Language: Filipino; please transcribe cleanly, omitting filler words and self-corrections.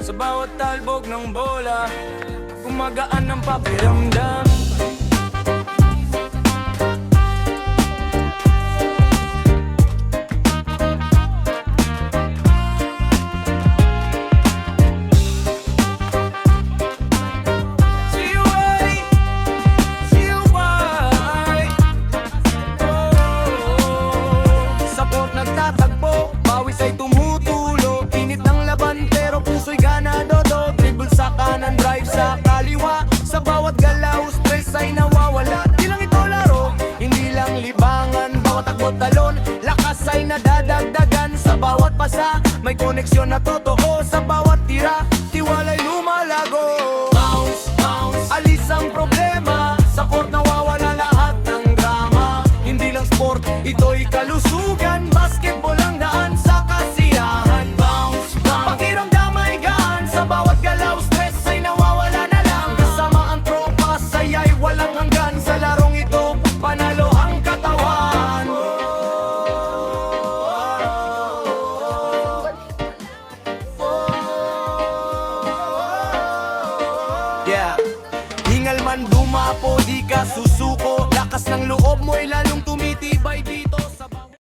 Sa bawat talbog ng bola, gumagaan ang pakiramdam. Nagtatagpo, bawis ay tumutulo. Init ng laban pero puso'y ganado-do. Dribble sa kanan, drive sa kaliwa. Sa bawat galaw, stress ay nawawala. Di lang ito laro, hindi lang libangan. Bawat takbo talon, lakas ay nadadagdagan. Sa bawat pasa, may koneksyon na totoo. Sa bawat tira, tiwala'y lumalago. Bounce, bounce, alis ang problema. Sa court nawawala lahat ng drama. Hindi lang sport, ito'y kalusugan. Basketball ang daan sa kasiyahan. Bounce, bounce, pakiramdam ay gaan. Sa bawat galaw, stress ay nawawala na lang. Kasama ang tropa, saya'y walang hanggan. Sa larong ito, panalo ang katawan. Yeah. Hingal man dumapo, di ka susuko. Lakas ng loob mo'y lalong tumitibay.